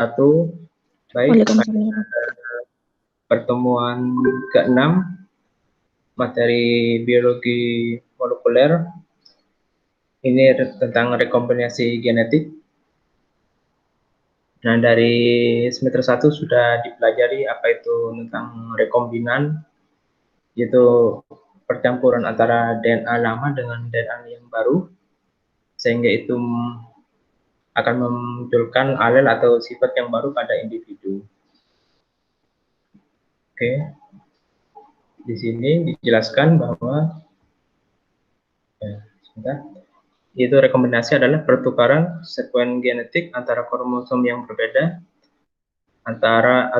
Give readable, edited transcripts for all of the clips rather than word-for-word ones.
Satu, baik, Waalaikumsalam. pertemuan ke-6 materi biologi molekuler. Ini tentang rekombinasi genetik. Nah, dari semester 1 sudah dipelajari apa itu tentang rekombinan, yaitu percampuran antara DNA lama dengan DNA yang baru, sehingga itu akan memunculkan alel atau sifat yang baru pada individu. Oke, di sini dijelaskan bahwa itu rekombinasi adalah pertukaran sekuen genetik antara kromosom yang berbeda antara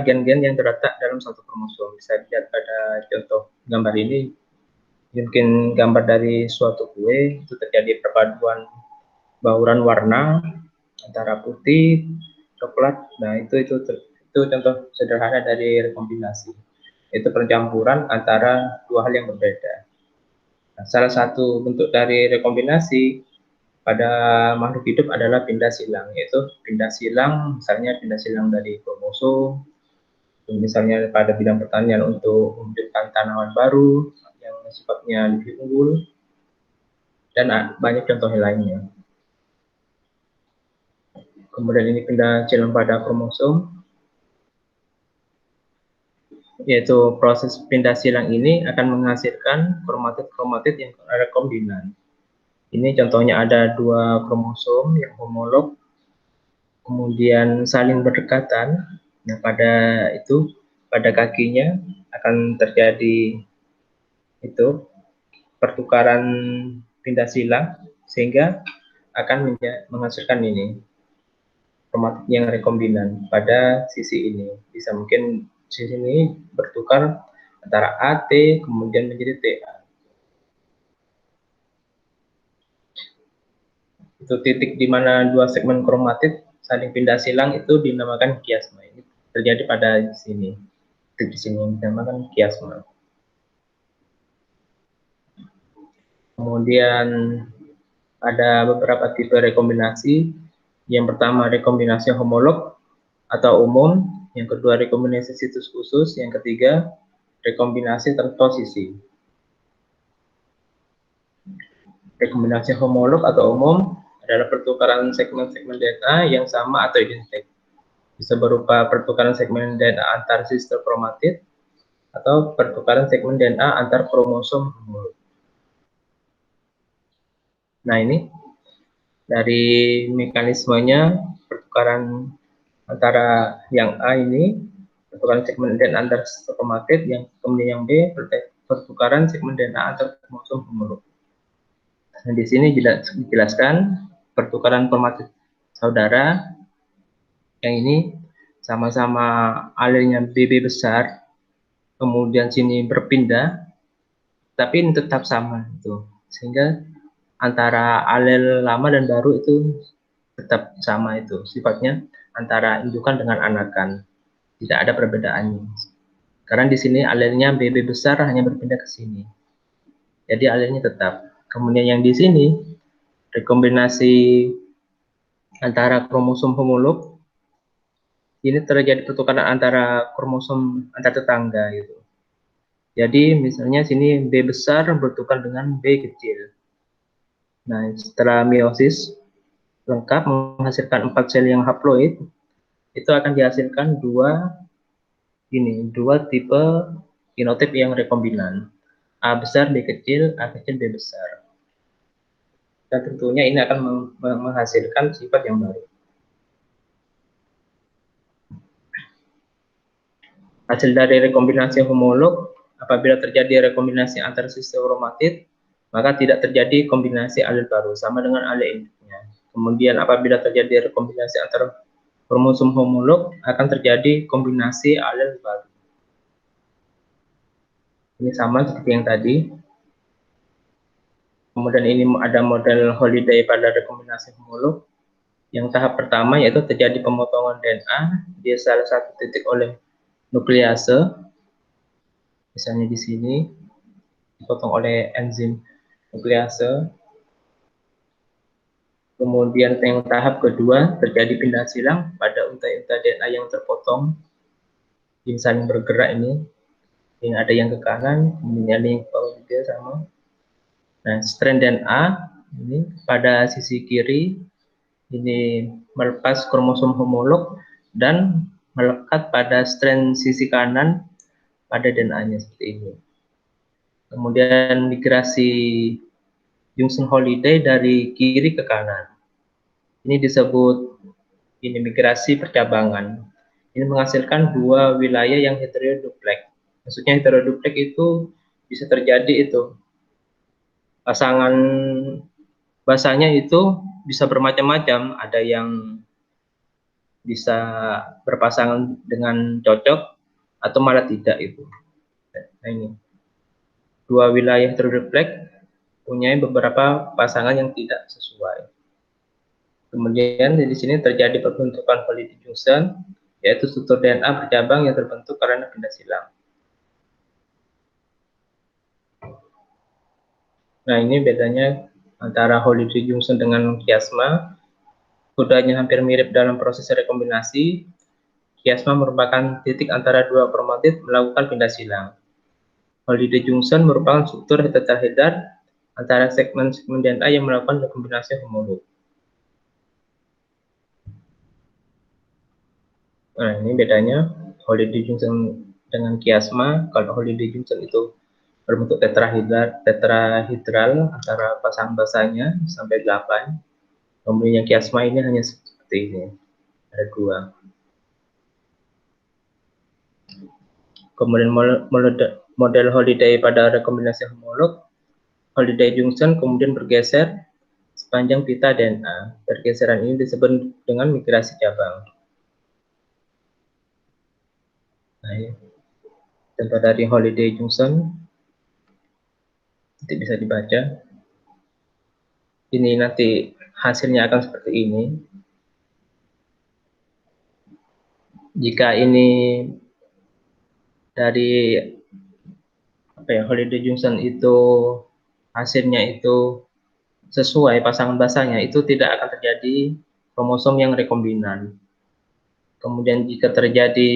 gen-gen yang terletak dalam satu kromosom. Bisa dilihat pada contoh gambar ini, mungkin gambar dari suatu kue, itu terjadi perpaduan bauran warna antara putih, coklat. Nah, itu contoh sederhana dari rekombinasi. Itu percampuran antara dua hal yang berbeda. Nah, salah satu bentuk dari rekombinasi pada makhluk hidup adalah pindah silang, yaitu pindah silang, misalnya pindah silang dari kromosom, misalnya pada bidang pertanian untuk mewujudkan tanaman baru yang sifatnya lebih unggul, dan banyak contoh lainnya. Kemudian ini pindah silang pada kromosom, yaitu proses pindah silang ini akan menghasilkan kromatid-kromatid yang rekombinan. Ini contohnya ada dua kromosom yang homolog, kemudian saling berdekatan. Nah, pada kakinya akan terjadi itu pertukaran pindah silang, sehingga akan menghasilkan ini kromatid yang rekombinan pada sisi ini. Bisa mungkin sisi ini bertukar antara AT kemudian menjadi TA. Itu titik di mana dua segmen kromatid saling pindah silang itu dinamakan kiasma. Ini terjadi pada sini. Titik di sini dinamakan kiasma. Kemudian ada beberapa tipe rekombinasi. Yang pertama rekombinasi homolog atau umum, yang kedua rekombinasi situs khusus, yang ketiga rekombinasi transposisi. Rekombinasi homolog atau umum adalah pertukaran segmen-segmen DNA yang sama atau identik. Bisa berupa pertukaran segmen DNA antar sister kromatid atau pertukaran segmen DNA antar kromosom homolog. Nah, ini dari mekanismenya pertukaran antara yang A ini pertukaran segmen DNA antar kromatid, yang kemudian yang B pertukaran segmen DNA antar kromosom homolog. Nah, di sini dijelaskan pertukaran kromatid saudara yang ini sama-sama alelnya BB besar, kemudian sini berpindah, tapi ini tetap sama itu, sehingga antara alel lama dan baru itu tetap sama itu sifatnya antara indukan dengan anakan, tidak ada perbedaannya. Karena di sini alelnya BB besar hanya berpindah ke sini, jadi alelnya tetap. Kemudian yang di sini rekombinasi antara kromosom homolog, ini terjadi pertukaran antara kromosom antar tetangga gitu. Jadi misalnya sini B besar bertukar dengan B kecil. Nah, setelah meiosis lengkap menghasilkan 4 sel yang haploid, itu akan dihasilkan dua tipe genotip yang rekombinan, A besar, B kecil, A kecil, B besar. Dan tentunya ini akan menghasilkan sifat yang baru. Hasil dari rekombinasi homolog, apabila terjadi rekombinasi antar sistem kromatid, maka tidak terjadi kombinasi alel baru, sama dengan alel induknya. Kemudian apabila terjadi rekombinasi antar kromosom homolog, akan terjadi kombinasi alel baru. Ini sama seperti yang tadi. Kemudian ini ada model Holiday pada rekombinasi homolog. Yang tahap pertama yaitu terjadi pemotongan DNA di salah satu titik oleh nuklease. Misalnya di sini dipotong oleh enzim nuklease. Kemudian yang tahap kedua terjadi pindah silang pada unta-unta DNA yang terpotong, yang saling bergerak ini. Yang ada yang ke kanan, kemudian ada yang ke bawah juga sama. Nah, strand DNA ini pada sisi kiri ini melepas kromosom homolog dan melekat pada strand sisi kanan pada DNA-nya seperti ini. Kemudian migrasi Junction Holiday dari kiri ke kanan. Ini disebut ini migrasi percabangan. Ini menghasilkan dua wilayah yang heteroduplex. Maksudnya heteroduplex itu bisa terjadi itu pasangan basanya itu bisa bermacam-macam. Ada yang bisa berpasangan dengan cocok atau malah tidak itu. Nah, ini dua wilayah heteroduplex punya beberapa pasangan yang tidak sesuai. Kemudian di sini terjadi perbentukan holiday junction, yaitu struktur DNA bercabang yang terbentuk karena pindah silang. Nah, ini bedanya antara holiday junction dengan chiasma. Kodenya hampir mirip dalam proses rekombinasi. Chiasma merupakan titik antara dua kromatid melakukan pindah silang. Holiday junction merupakan struktur tetrahedral antara segmen-segmen DNA yang melakukan rekombinasi homolog. Nah, ini bedanya holiday junction dengan chiasma. Kalau holiday junction itu berbentuk tetrahedral antara pasang basanya sampai 8. Kemudian yang chiasma ini hanya seperti ini. Ada dua. Kemudian model holiday pada rekombinasi homolog, holiday junction kemudian bergeser sepanjang pita DNA. Pergeseran ini disebut dengan migrasi cabang. Nah, ini contoh dari holiday junction, nanti bisa dibaca. Ini nanti hasilnya akan seperti ini. Jika ini dari holiday junction itu hasilnya itu sesuai pasangan basanya, itu tidak akan terjadi kromosom yang rekombinan. Kemudian jika terjadi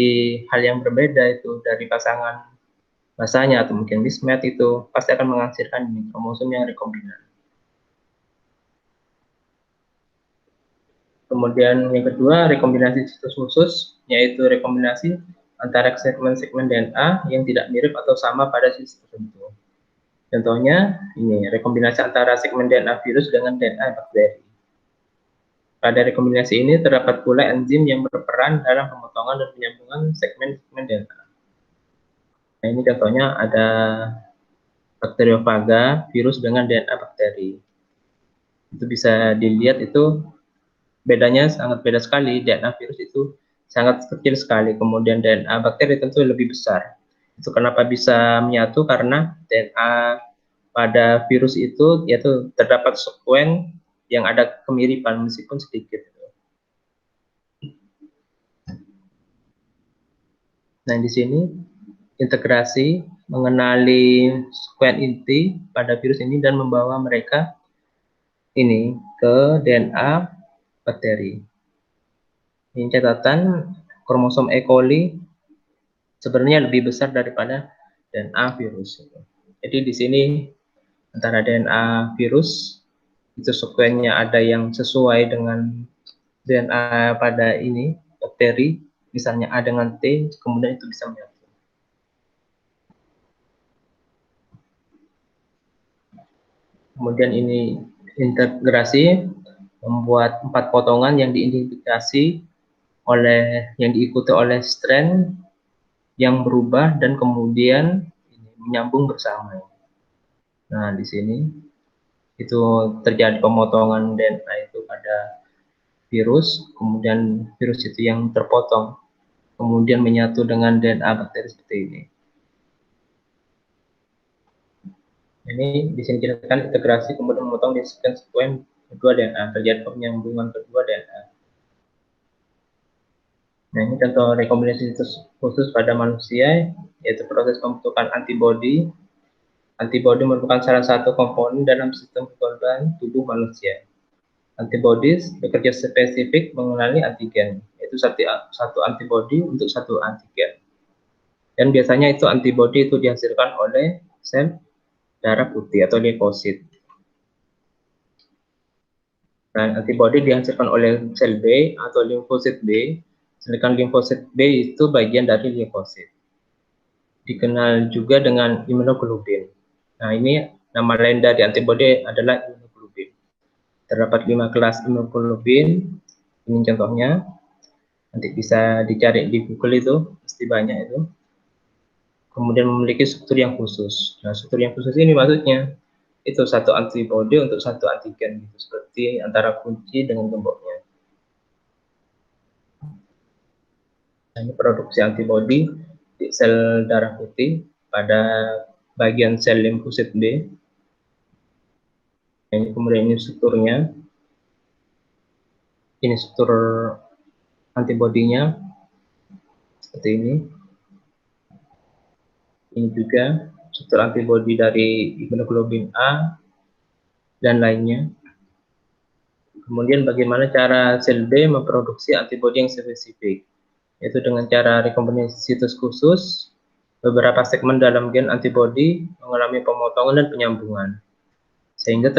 hal yang berbeda itu dari pasangan basanya atau mungkin mismatch, itu pasti akan menghasilkan kromosom yang rekombinan. Kemudian yang kedua, rekombinasi situs khusus, yaitu rekombinasi antara segmen-segmen DNA yang tidak mirip atau sama pada situs tertentu. Contohnya, ini rekombinasi antara segmen DNA virus dengan DNA bakteri. Pada rekombinasi ini terdapat pula enzim yang berperan dalam pemotongan dan penyambungan segmen-segmen DNA. Nah, ini contohnya ada bakteriofaga virus dengan DNA bakteri. Itu bisa dilihat itu bedanya sangat beda sekali. DNA virus itu sangat kecil sekali, kemudian DNA bakteri tentu lebih besar. Itu kenapa bisa menyatu, karena DNA pada virus itu yaitu terdapat sekuen yang ada kemiripan meskipun sedikit. Nah, di sini integrasi mengenali sekuen inti pada virus ini dan membawa mereka ini ke DNA bakteri. Ini catatan, kromosom E. coli sebenarnya lebih besar daripada DNA virus. Jadi di sini antara DNA virus itu sekuennya ada yang sesuai dengan DNA pada ini bakteri, misalnya A dengan T, kemudian itu bisa menyatu. Kemudian ini integrasi membuat 4 potongan yang diidentifikasi yang diikuti oleh strand yang berubah dan kemudian menyambung bersama. Nah, di sini itu terjadi pemotongan DNA itu pada virus, kemudian virus itu yang terpotong, kemudian menyatu dengan DNA bakteri seperti ini. Ini di sini dijelaskan integrasi kemudian memotong di sekuen kedua DNA, terjadi penyambungan kedua DNA. Nah, ini contoh rekombinasi khusus pada manusia, yaitu proses pembentukan antibodi. Antibodi merupakan salah satu komponen dalam sistem kekebalan tubuh manusia. Antibodies bekerja spesifik mengenali antigen, yaitu satu antibodi untuk satu antigen. Dan biasanya itu antibodi itu dihasilkan oleh sel darah putih atau leukosit. Nah, antibodi dihasilkan oleh sel B atau limfosit B, sedangkan limfosit B itu bagian dari leukosit. Dikenal juga dengan imunoglobulin. Nah, ini nama lain dari antibodi adalah imunoglobulin. Terdapat 5 kelas imunoglobulin. Ini contohnya. Nanti bisa dicari di Google itu, pasti banyak itu. Kemudian memiliki struktur yang khusus. Nah, struktur yang khusus ini maksudnya itu satu antibodi untuk satu antigen, gitu, seperti antara kunci dengan gemboknya. Nah, ini produksi antibodi di sel darah putih pada bagian sel limfosit B. Nah, ini kemudian ini strukturnya. Ini struktur antibodinya seperti ini. Ini juga struktur antibodi dari imunoglobulin A dan lainnya. Kemudian bagaimana cara sel B memproduksi antibodi yang spesifik, yaitu dengan cara rekombinasi situs khusus. Beberapa segmen dalam gen antibodi mengalami pemotongan dan penyambungan, sehingga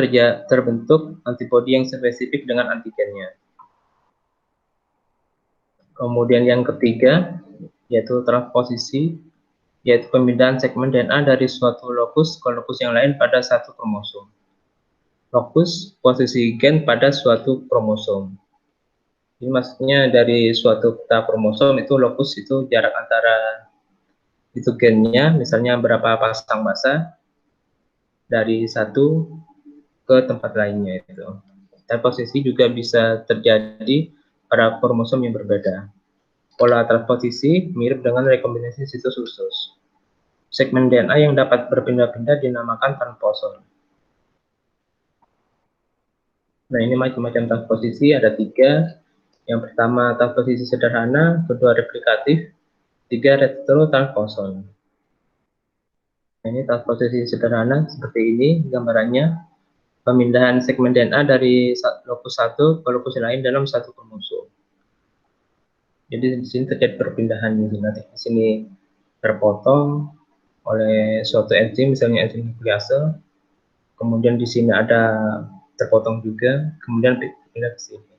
terbentuk antibodi yang spesifik dengan antigennya. Kemudian yang ketiga, yaitu transposisi, yaitu pemindahan segmen DNA dari suatu lokus ke lokus yang lain pada satu kromosom. Lokus posisi gen pada suatu kromosom. Ini maksudnya dari suatu peta kromosom itu lokus itu jarak antara itu gennya, misalnya berapa pasang massa dari satu ke tempat lainnya itu. Dan posisi juga bisa terjadi pada kromosom yang berbeda. Pola transposisi mirip dengan rekombinasi situs khusus. Segmen DNA yang dapat berpindah-pindah dinamakan transposon. Nah, ini macam-macam transposisi, ada 3. Yang pertama transposisi sederhana, kedua replikatif, 3 retrotransposon. Nah, ini transposisi sederhana seperti ini gambarannya. Pemindahan segmen DNA dari lokus satu ke lokus lain dalam satu kromosom. Jadi di sini terjadi perpindahan, nanti di sini terpotong oleh suatu enzim, misalnya enzim nuklease. Kemudian di sini ada terpotong juga, kemudian pindah ke sini.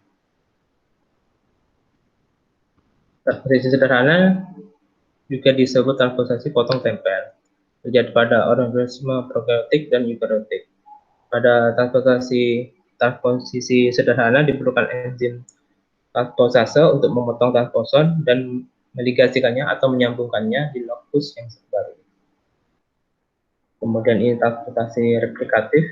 Transposisi sederhana juga disebut transposisi potong tempel, terjadi pada organisme prokaryotik dan eukaryotik. Pada transposisi sederhana diperlukan enzim transposase untuk memotong transposon dan meligasikannya atau menyambungkannya di lokus yang baru. Kemudian ini transposasi replikatif,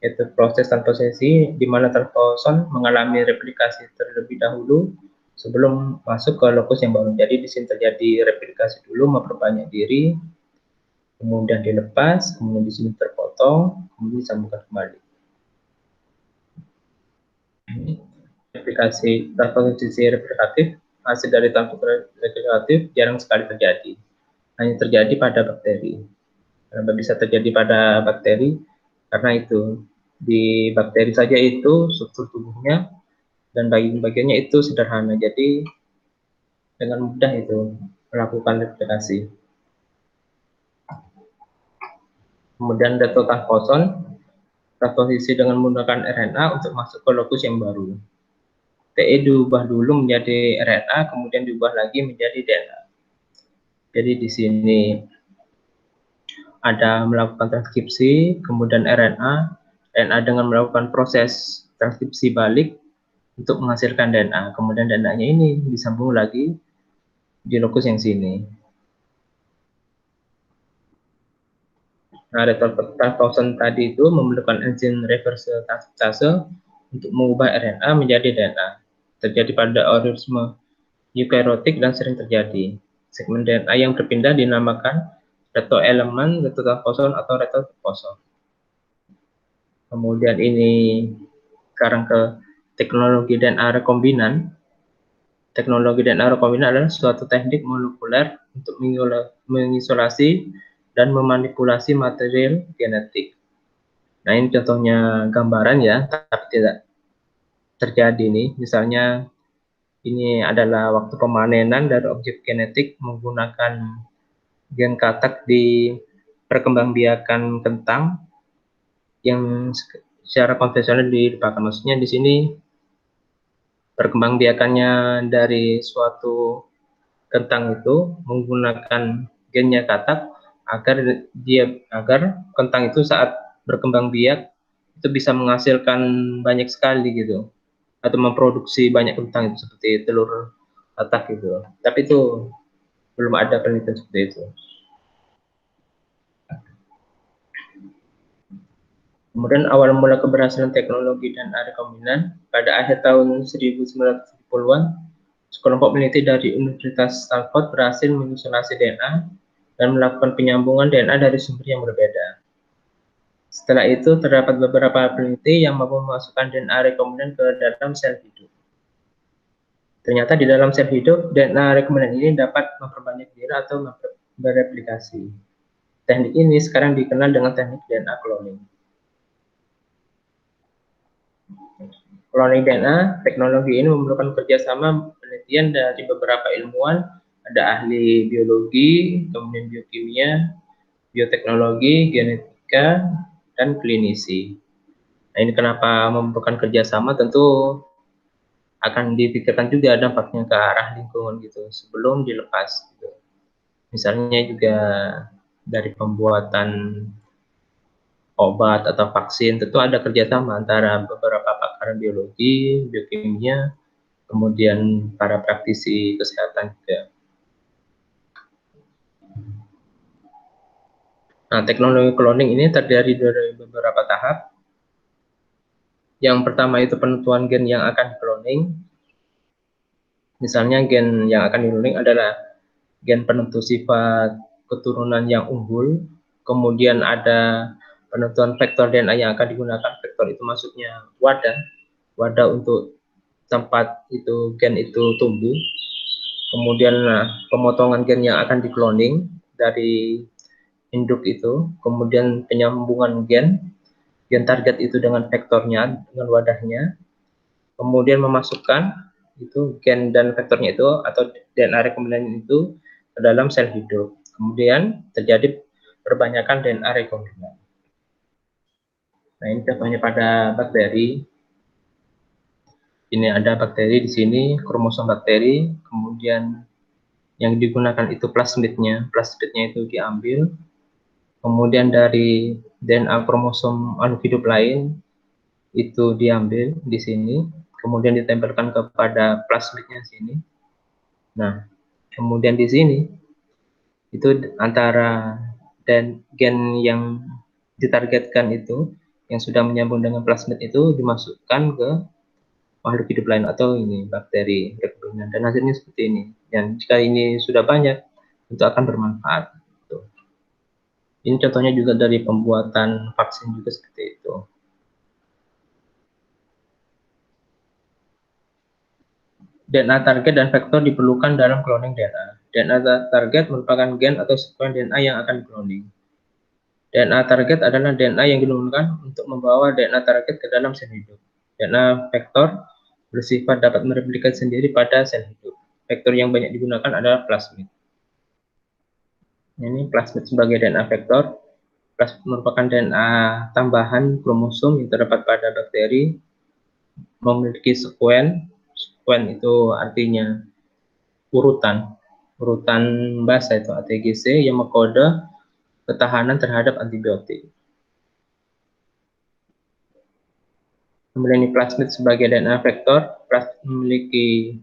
yaitu proses transposisi di mana transposon mengalami replikasi terlebih dahulu sebelum masuk ke lokus yang baru. Jadi di sini terjadi replikasi dulu, memperbanyak diri, kemudian dilepas, kemudian di sini terpotong, kemudian disambungkan kembali. Transposisi replikatif, hasil dari transposisi replikatif jarang sekali terjadi. Hanya terjadi pada bakteri. Kenapa bisa terjadi pada bakteri? Karena itu di bakteri saja itu struktur tubuhnya dan bagian-bagiannya itu sederhana, jadi dengan mudah itu melakukan replikasi. Kemudian retrotransposon, transposisi dengan menggunakan RNA untuk masuk ke lokus yang baru. TE diubah dulu menjadi RNA, kemudian diubah lagi menjadi DNA. Jadi di sini ada melakukan transkripsi, kemudian RNA dengan melakukan proses transkripsi balik untuk menghasilkan DNA. Kemudian DNA-nya ini disambung lagi di lokus yang sini. Nah, retrotransposon tadi itu memerlukan enzim reverse transkriptase untuk mengubah RNA menjadi DNA. Terjadi pada organisme eukaryotik dan sering terjadi. Segmen DNA yang berpindah dinamakan retroelemen, retrotransposon atau retrotransposon. Kemudian ini sekarang ke teknologi DNA rekombinan. Teknologi DNA rekombinan adalah suatu teknik molekuler untuk mengisolasi dan memanipulasi material genetik. Nah, ini contohnya gambaran ya, tapi terjadi nih. Misalnya ini adalah waktu pemanenan dari objek genetik menggunakan gen katak di perkembangbiakan kentang yang secara konvensional dilupakan. Maksudnya di sini perkembangbiakannya dari suatu kentang itu menggunakan gennya katak agar kentang itu saat berkembang biak itu bisa menghasilkan banyak sekali gitu, atau memproduksi banyak kentang itu seperti telur katak gitu. Tapi itu belum ada penelitian seperti itu. Kemudian awal mula keberhasilan teknologi dan rekombinan pada akhir tahun 1970-an, sekelompok peneliti dari Universitas Stanford berhasil mengisolasi DNA dan melakukan penyambungan DNA dari sumber yang berbeda. Setelah itu, terdapat beberapa peneliti yang mampu memasukkan DNA rekombinan ke dalam sel hidup. Ternyata di dalam sel hidup, DNA rekombinan ini dapat memperbanyak diri atau bereplikasi. Teknik ini sekarang dikenal dengan teknik DNA cloning. Cloning DNA, teknologi ini memerlukan kerjasama penelitian dari beberapa ilmuwan, ada ahli biologi, kemudian biokimia, bioteknologi, genetika, dan klinisi. Nah, ini kenapa memerlukan kerjasama, tentu akan dipikirkan juga dampaknya ke arah lingkungan gitu sebelum dilepas. Gitu. Misalnya juga dari pembuatan obat atau vaksin, tentu ada kerjasama antara beberapa pakar biologi, biokimia, kemudian para praktisi kesehatan juga. Nah, teknologi cloning ini terdiri dari beberapa tahap. Yang pertama itu penentuan gen yang akan di-cloning. Misalnya gen yang akan di-cloning adalah gen penentu sifat keturunan yang unggul. Kemudian ada penentuan vektor DNA yang akan digunakan. Vektor itu maksudnya wadah untuk tempat itu gen itu tumbuh. Kemudian pemotongan gen yang akan di-cloning dari induk itu, kemudian penyambungan gen target itu dengan vektornya, dengan wadahnya, kemudian memasukkan itu gen dan vektornya itu atau DNA rekombinan itu ke dalam sel hidup. Kemudian terjadi perbanyakan DNA rekombinan. Nah, ini contohnya pada bakteri. Ini ada bakteri di sini, kromosom bakteri, kemudian yang digunakan itu plasmidnya. Plasmidnya itu diambil, kemudian dari DNA kromosom makhluk hidup lain itu diambil di sini, kemudian ditempelkan kepada plasmidnya sini. Nah, kemudian di sini itu antara dan gen yang ditargetkan itu yang sudah menyambung dengan plasmid itu dimasukkan ke makhluk hidup lain atau ini bakteri rekombinan, dan hasilnya seperti ini. Dan jika ini sudah banyak, itu akan bermanfaat. Ini contohnya juga dari pembuatan vaksin juga seperti itu. DNA target dan vektor diperlukan dalam cloning DNA. DNA target merupakan gen atau sekuens DNA yang akan di-cloning. DNA target adalah DNA yang digunakan untuk membawa DNA target ke dalam sel hidup. DNA vektor bersifat dapat mereplikasi sendiri pada sel hidup. Vektor yang banyak digunakan adalah plasmid. Ini plasmid sebagai DNA vektor. Plasmid merupakan DNA tambahan kromosom yang terdapat pada bakteri, memiliki sekuens. Sekuens itu artinya urutan basa itu ATGC yang mengkode ketahanan terhadap antibiotik. Kemudian ini plasmid sebagai DNA vektor, plasmid memiliki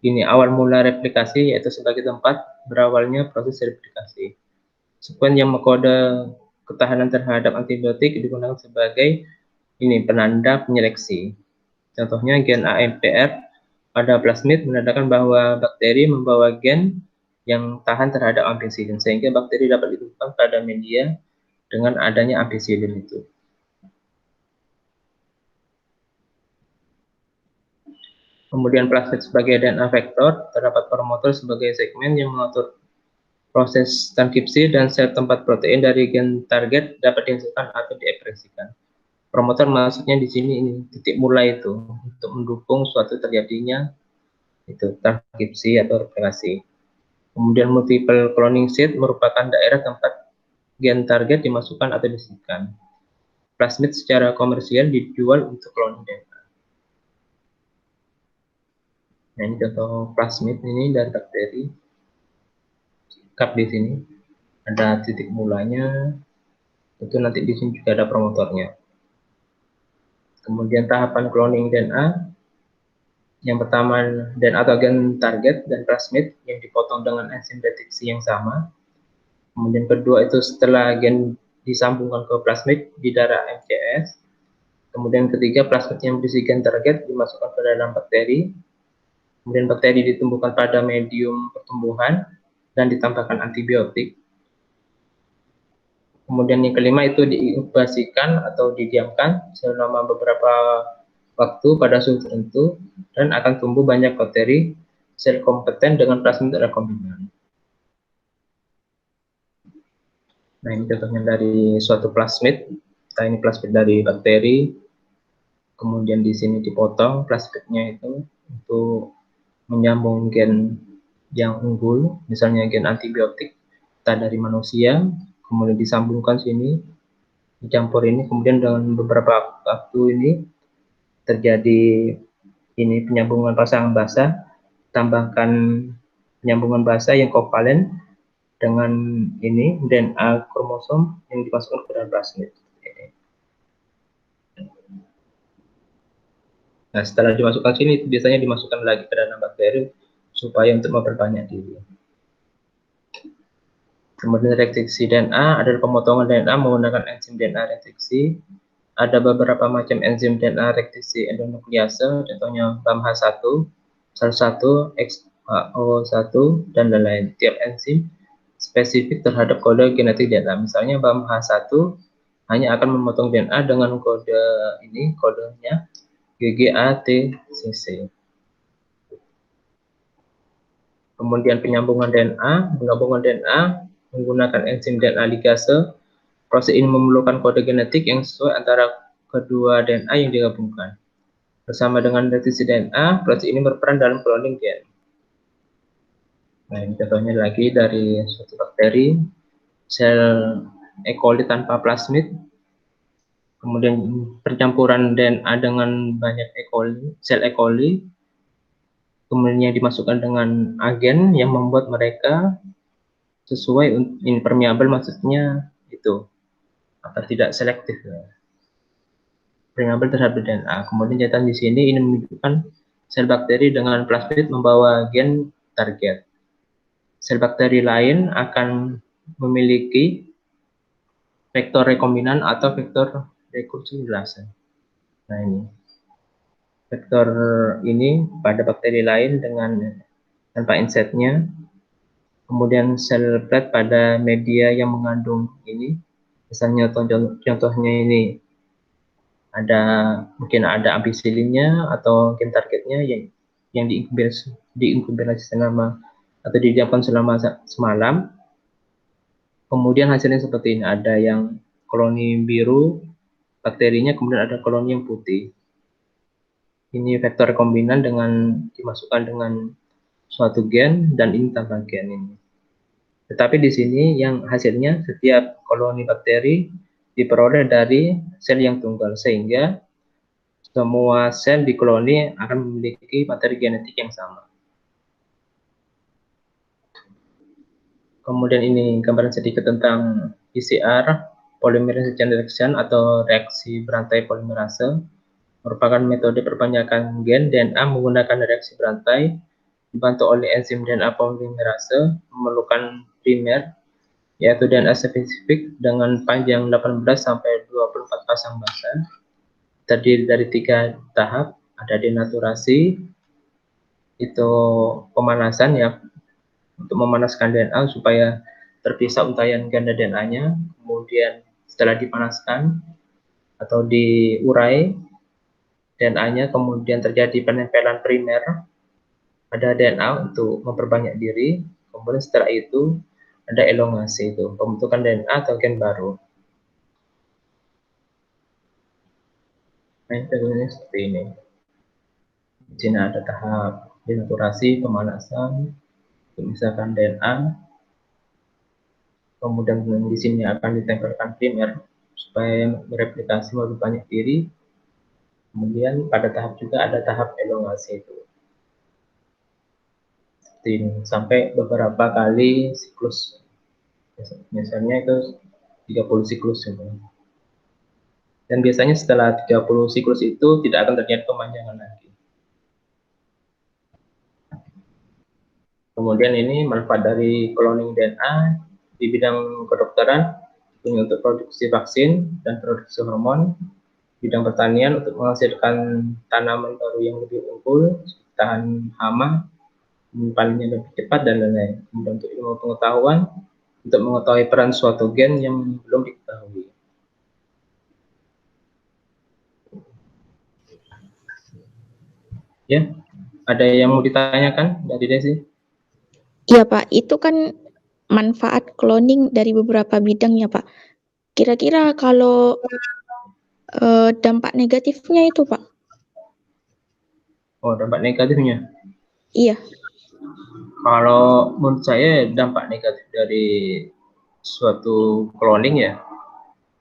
ini awal mula replikasi, yaitu sebagai tempat berawalnya proses replikasi. Sekuens yang mengkode ketahanan terhadap antibiotik digunakan sebagai ini penanda penyeleksi. Contohnya gen AMPR pada plasmid menandakan bahwa bakteri membawa gen yang tahan terhadap ampicillin, sehingga bakteri dapat ditemukan pada media dengan adanya ampicillin itu. Kemudian plasmid sebagai DNA vektor, terdapat promotor sebagai segmen yang mengatur proses transkripsi dan sel tempat protein dari gen target dapat dihasilkan atau diekspresikan. Promotor maksudnya di sini ini titik mulai itu untuk mendukung suatu terjadinya itu transkripsi atau replikasi. Kemudian multiple cloning site merupakan daerah tempat gen target dimasukkan atau disimpan. Plasmid secara komersial dijual untuk cloning DNA. Nah, ini contoh plasmid ini dari bakteri. Cup di sini ada titik mulanya. Itu nanti di sini juga ada promotornya. Kemudian tahapan cloning DNA. Yang pertama DNA atau gen target dan plasmid yang dipotong dengan enzim deteksi yang sama. Kemudian kedua itu setelah gen disambungkan ke plasmid di darah MCS. Kemudian ketiga plasmid yang berisi gen target dimasukkan ke dalam bakteri. Kemudian bakteri ditumbuhkan pada medium pertumbuhan dan ditambahkan antibiotik. Kemudian yang kelima itu diinkubasikan atau didiamkan selama beberapa waktu pada suhu tertentu dan akan tumbuh banyak bakteri sel kompeten dengan plasmid rekombinan. Nah, ini contohnya dari suatu plasmid. Nah, ini plasmid dari bakteri. Kemudian di sini dipotong plasmidnya itu untuk menyambung gen yang unggul, misalnya gen antibiotik dari manusia, kemudian disambungkan sini, dicampur ini, kemudian dengan beberapa waktu ini terjadi ini penyambungan pasangan basa, tambahkan penyambungan basa yang kovalen dengan ini DNA kromosom yang dimasukkan ke dalam plasmid. Nah, setelah dimasukkan sini, itu biasanya dimasukkan lagi ke dalam bakteri supaya untuk memperbanyak diri. Kemudian retriksi DNA adalah pemotongan DNA menggunakan enzim DNA retriksi. Ada beberapa macam enzim DNA retriksi endonuklease, contohnya BAMH1, SAL1, XHO1, dan lain-lain. Tiap enzim spesifik terhadap kode genetik DNA. Misalnya BAMH1 hanya akan memotong DNA dengan kode ini, kodenya GGATCC. Kemudian penyambungan DNA, penggabungan DNA menggunakan enzim DNA ligase. Proses ini memerlukan kode genetik yang sesuai antara kedua DNA yang digabungkan. Bersama dengan retriksi DNA, proses ini berperan dalam cloning gen. Nah, ini contohnya lagi dari suatu bakteri, sel E. coli tanpa plasmid. Kemudian percampuran DNA dengan banyak E. coli, sel E. coli, kemudian dimasukkan dengan agen yang membuat mereka sesuai impermeable, maksudnya itu agar tidak selektif permeable terhadap DNA. Kemudian catatan di sini ini menunjukkan sel bakteri dengan plasmid membawa gen target. Sel bakteri lain akan memiliki vektor rekombinan atau vektor rekursilase. Nah, ini vektor ini pada bakteri lain dengan tanpa insetnya. Kemudian sel plat pada media yang mengandung ini, misalnya contohnya ini ada mungkin ada ampisilinnya atau gen targetnya yang diinkubasi selama atau didiamkan selama semalam. Kemudian hasilnya seperti ini, ada yang koloni biru bakterinya, kemudian ada koloni yang putih. Ini vektor rekombinan dengan dimasukkan dengan suatu gen dan ini tambah gen ini. Tetapi di sini yang hasilnya setiap koloni bakteri diperoleh dari sel yang tunggal, sehingga semua sel di koloni akan memiliki materi genetik yang sama. Kemudian ini gambaran sedikit tentang PCR, polymerase chain reaction atau reaksi berantai polimerase, merupakan metode perbanyakan gen DNA menggunakan reaksi berantai dibantu oleh enzim DNA polimerase memerlukan primer, yaitu DNA spesifik dengan panjang 18 sampai 24 pasang basa, terdiri dari 3 tahap. Ada denaturasi, itu pemanasan ya, untuk memanaskan DNA supaya terpisah untayan ganda DNA-nya. Kemudian setelah dipanaskan atau diurai DNA-nya, kemudian terjadi penempelan primer pada DNA untuk memperbanyak diri. Kemudian setelah itu ada elongasi, itu pembentukan DNA atau gen baru. Nah, ini seperti ini. Di sini ada tahap denaturasi, pemanasan, misalkan DNA, kemudian di sini akan ditempelkan primer supaya mereplikasi lebih banyak diri. Kemudian pada tahap juga ada tahap elongasi itu. Seperti ini, sampai beberapa kali siklus. Misalnya itu 30 siklus gitu. Dan biasanya setelah 30 siklus itu tidak akan terjadi pemanjangan lagi. Kemudian ini manfaat dari cloning DNA di bidang kedokteran untuk produksi vaksin dan produksi hormon, bidang pertanian untuk menghasilkan tanaman baru yang lebih unggul, tahan hama, menyimpannya lebih cepat, dan lain-lain. Kemudian untuk ilmu pengetahuan, untuk mengetahui peran suatu gen yang belum diketahui. Ya, ada yang mau ditanyakan dari Desi? Iya Pak, itu kan manfaat cloning dari beberapa bidang ya Pak. Kira-kira kalau dampak negatifnya itu Pak? Oh, dampak negatifnya. Iya. Kalau menurut saya dampak negatif dari suatu cloning ya,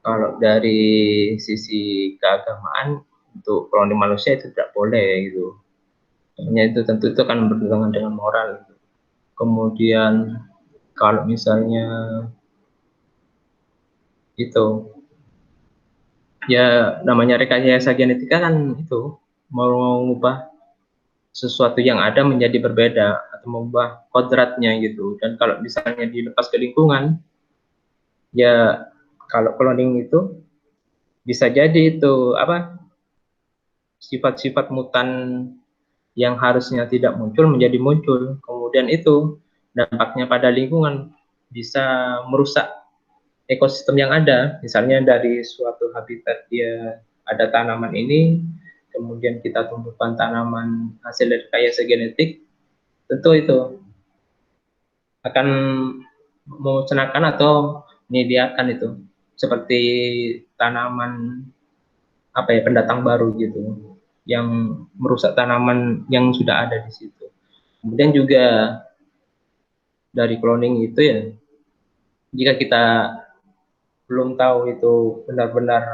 kalau dari sisi keagamaan untuk cloning manusia itu tidak boleh gitu. Hanya itu tentu itu akan bertentangan dengan moral. Gitu. Kemudian kalau misalnya itu ya namanya rekayasa genetika kan itu mau mengubah sesuatu yang ada menjadi berbeda atau mengubah kodratnya gitu. Dan kalau misalnya dilepas ke lingkungan, ya kalau cloning itu bisa jadi itu apa sifat-sifat mutan yang harusnya tidak muncul menjadi muncul. Kemudian itu dampaknya pada lingkungan bisa merusak ekosistem yang ada. Misalnya dari suatu habitat dia ada tanaman ini, kemudian kita tumbuhkan tanaman hasil dari rekayasa genetik, tentu itu akan memusnahkan atau menyediakan itu seperti tanaman apa ya pendatang baru gitu yang merusak tanaman yang sudah ada di situ. Kemudian juga dari cloning itu ya, jika kita belum tahu itu benar-benar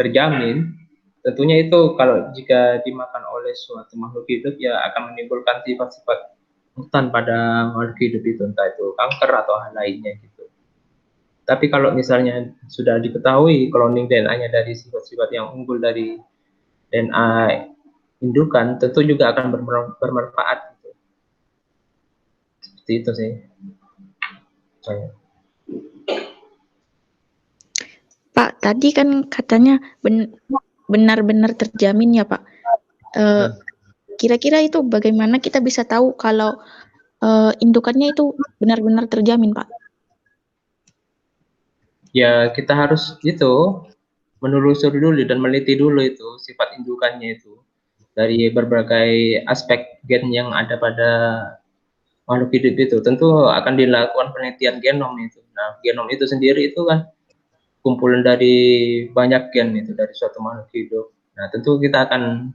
terjamin, tentunya itu kalau jika dimakan oleh suatu makhluk hidup ya akan menimbulkan sifat-sifat mutan pada makhluk hidup itu, entah itu kanker atau hal lainnya gitu. Tapi kalau misalnya sudah diketahui cloning DNA-nya dari sifat-sifat yang unggul dari DNA indukan, tentu juga akan bermanfaat. Gitu. Seperti itu sih. Saya. Pak, tadi kan katanya benar-benar terjamin ya Pak. Kira-kira itu bagaimana kita bisa tahu kalau indukannya itu benar-benar terjamin Pak? Ya kita harus itu menelusuri dulu dan meneliti dulu itu sifat indukannya itu dari berbagai aspek gen yang ada pada makhluk hidup itu. Tentu akan dilakukan penelitian genom itu. Nah, genom itu sendiri itu kan kumpulan dari banyak gen itu dari suatu makhluk hidup. Nah, tentu kita akan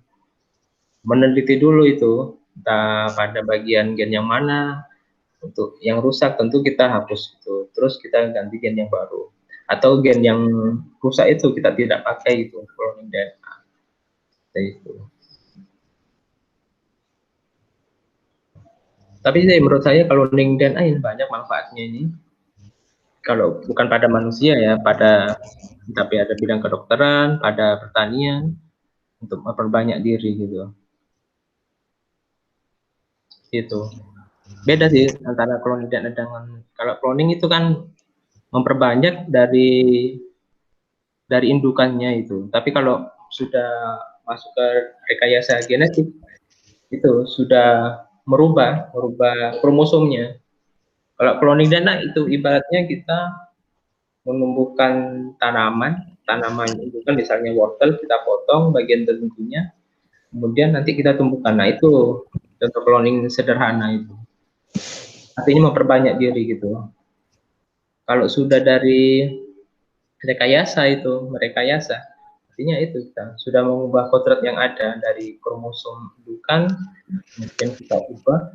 meneliti dulu itu entah pada bagian gen yang mana. Untuk yang rusak tentu kita hapus itu, terus kita ganti gen yang baru. Atau gen yang rusak itu kita tidak pakai itu cloning DNA. Itu. Tapi menurut saya cloning DNA ini banyak manfaatnya ini. Kalau bukan pada manusia ya, tapi ada bidang kedokteran, pada pertanian untuk memperbanyak diri gitu. Itu. Beda sih antara cloning DNA dengan kalau cloning itu kan memperbanyak dari indukannya itu. Tapi kalau sudah masuk ke rekayasa genetik itu sudah merubah kromosomnya. Kalau cloning DNA itu ibaratnya kita menumbuhkan tanaman indukan misalnya wortel kita potong bagian tertentunya, kemudian nanti kita tumbuhkan. Nah itu contoh cloning sederhana itu. Artinya memperbanyak diri gitu. Kalau sudah dari rekayasa itu merekayasa artinya itu kita sudah mengubah kodrat yang ada dari kromosom indukan, kemudian kita ubah,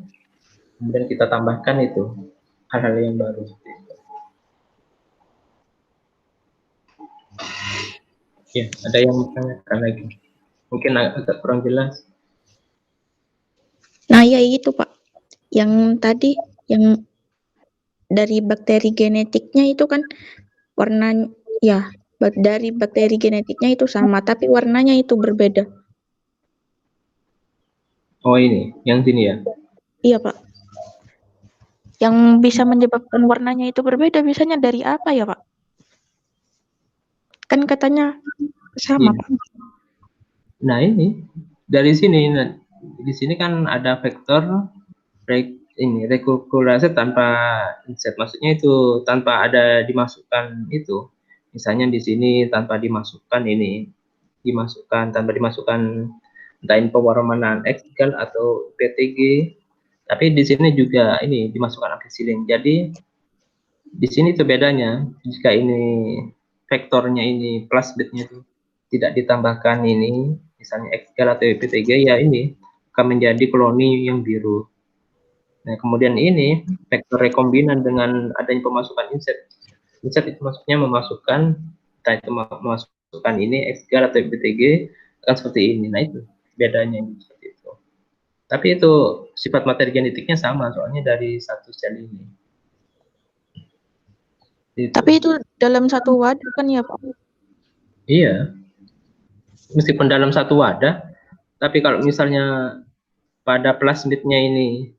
kemudian kita tambahkan itu hal-hal yang baru. Ya, ada yang bertanyakan lagi? Mungkin agak kurang jelas. Nah, ya itu Pak. Yang tadi, yang dari bakteri genetiknya itu kan warna, ya dari bakteri genetiknya itu sama, tapi warnanya itu berbeda. Oh ini, yang sini ya? Iya Pak. Yang bisa menyebabkan warnanya itu berbeda biasanya dari apa ya Pak? Kan katanya sama Iya. Pak. Nah ini, dari sini, di sini kan ada vektor rekulkulasi tanpa insert, maksudnya itu tanpa ada dimasukkan itu. Misalnya di sini tanpa dimasukkan ini, tanpa dimasukkan entah info pewarnaan Excel atau PTG, tapi di sini juga ini dimasukkan ampicillin. Jadi di sini itu bedanya, jika ini vektornya ini plus bitnya itu tidak ditambahkan ini, misalnya Excel atau PTG, ya ini akan menjadi koloni yang biru. Nah, kemudian ini vektor rekombinan dengan adanya pemasukan insert. Insert itu maksudnya memasukkan, entah itu memasukkan ini XGAL atau BTG akan seperti ini. Nah, itu bedanya seperti itu. Tapi itu sifat materi genetiknya sama, soalnya dari satu sel ini. Itu. Tapi itu dalam satu wadah kan ya Pak? Iya, meskipun dalam satu wadah, tapi kalau misalnya pada plasmidnya ini,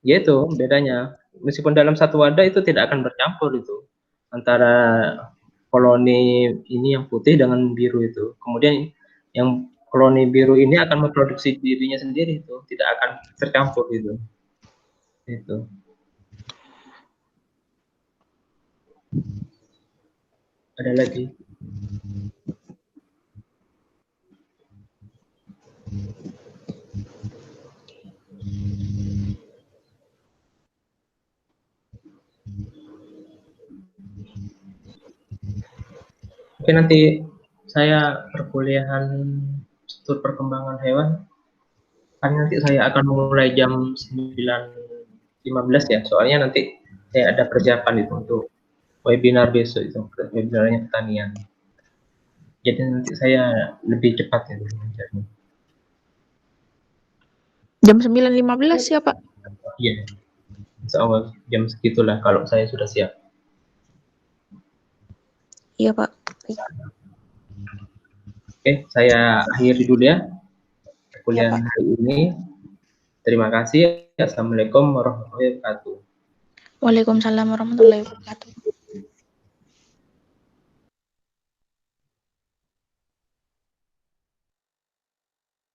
yaitu bedanya. Meskipun dalam satu wadah itu tidak akan bercampur itu antara koloni ini yang putih dengan biru itu. Kemudian yang koloni biru ini akan memproduksi dirinya sendiri itu, tidak akan tercampur itu. Itu. Ada lagi? Oke, nanti saya perkuliahan struktur perkembangan hewan kan nanti saya akan mulai jam 9.15 ya, soalnya nanti saya ada persiapan itu untuk webinar besok itu, webinarnya pertanian. Jadi nanti saya lebih cepat itu mengajarnya. Jam 9.15 ya Pak? Iya, insya Allah jam segitulah kalau saya sudah siap. Iya Pak. Oke, saya akhiri dulu ya kuliah Pak. hari ini. Terima kasih. Assalamualaikum warahmatullahi wabarakatuh. Waalaikumsalam warahmatullahi wabarakatuh.